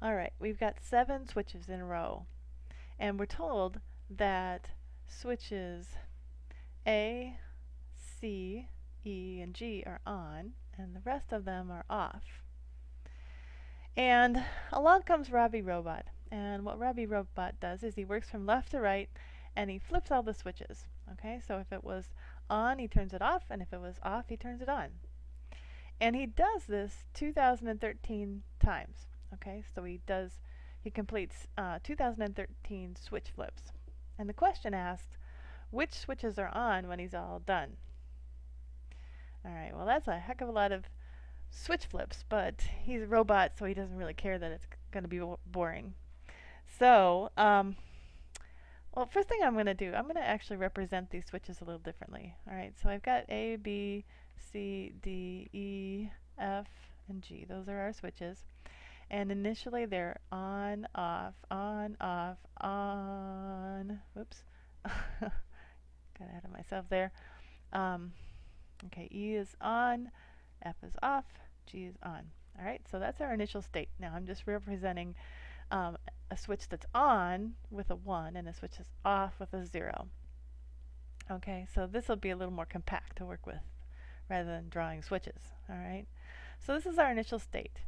Alright, we've got 7 switches in a row. And we're told that switches A, C, E, and G are on, and the rest of them are off. And along comes Robbie Robot. And what Robbie Robot does is he works from left to right, and he flips all the switches. Okay, so if it was on, he turns it off, and if it was off, he turns it on. And he does this 2013 times. Okay, so he completes 2013 switch flips. And the question asked, which switches are on when he's all done? Alright, well that's a heck of a lot of switch flips, but he's a robot, so he doesn't really care that it's going to be boring. So, well, first thing I'm going to do, I'm going to actually represent these switches a little differently. Alright, so I've got A, B, C, D, E, F, and G. Those are our switches. And initially they're on, off, on, off, on. Whoops. Got ahead of myself there. Okay, E is on, F is off, G is on. Alright, so that's our initial state. Now I'm just representing a switch that's on with a 1 and a switch that's off with a 0. Okay, so this will be a little more compact to work with rather than drawing switches. Alright, so this is our initial state.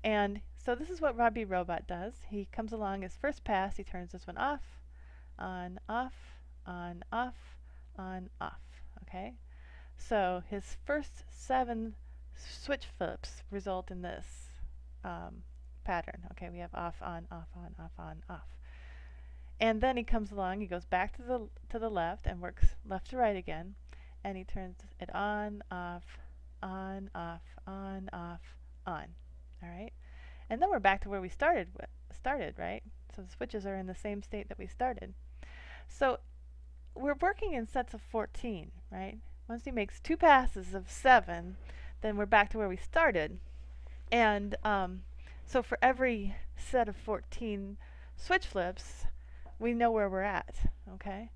And so this is what Robbie Robot does. He comes along his first pass, he turns this one off, on, off, on, off, on, off. Okay, so his first 7 switch flips result in this pattern. Okay, we have off, on, off, on, off. And then he comes along, he goes back to the left and works left to right again, and he turns it on, off, on, off, on, off, on. All right, and then we're back to where we started, right? So the switches are in the same state that we started. So we're working in sets of 14, right? Once he makes 2 passes of 7, then we're back to where we started. And so for every set of 14 switch flips, we know where we're at, okay?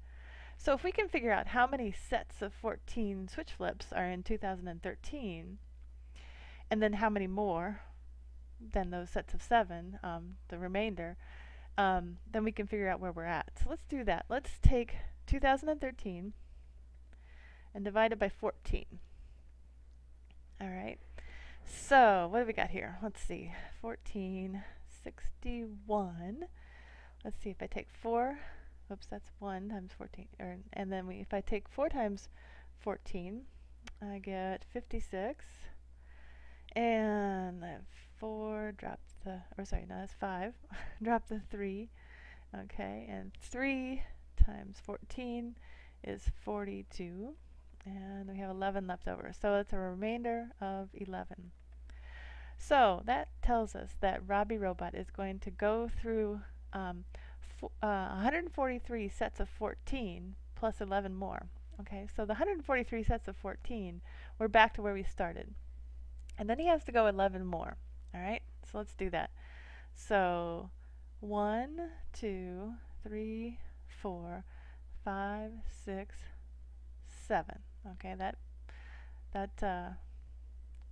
So if we can figure out how many sets of 14 switch flips are in 2013, and then how many more than those sets of 7, the remainder, then we can figure out where we're at. So let's do that. Let's take 2013 and divide it by 14. Alright, so what do we got here? Let's see, 1461. Let's see, if I take 4, oops, that's 1 times 14, and then if I take 4 times 14, I get 56. And I have 4, drop the, or sorry, no, that's 5, drop the 3, okay, and 3 times 14 is 42, and we have 11 left over, so it's a remainder of 11. So that tells us that Robbie Robot is going to go through 143 sets of 14 plus 11 more. Okay, so the 143 sets of 14, we're back to where we started. And then he has to go 11 more. Alright, so let's do that. So 1, 2, 3, 4, 5, 6, 7. Okay, that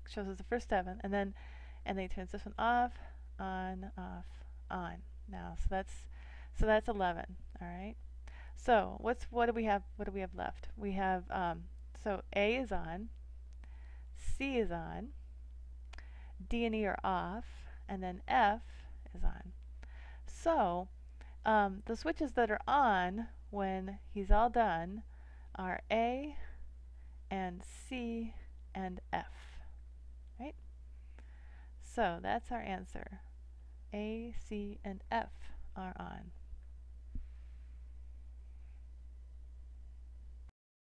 shows us the first 7, and then he turns this one off, on, off, on. Now, so that's 11. All right. So what do we have? What do we have left? We have so A is on, C is on, D and E are off, and then F is on. So the switches that are on when he's all done are A and C and F. Right? So that's our answer. A, C, and F are on.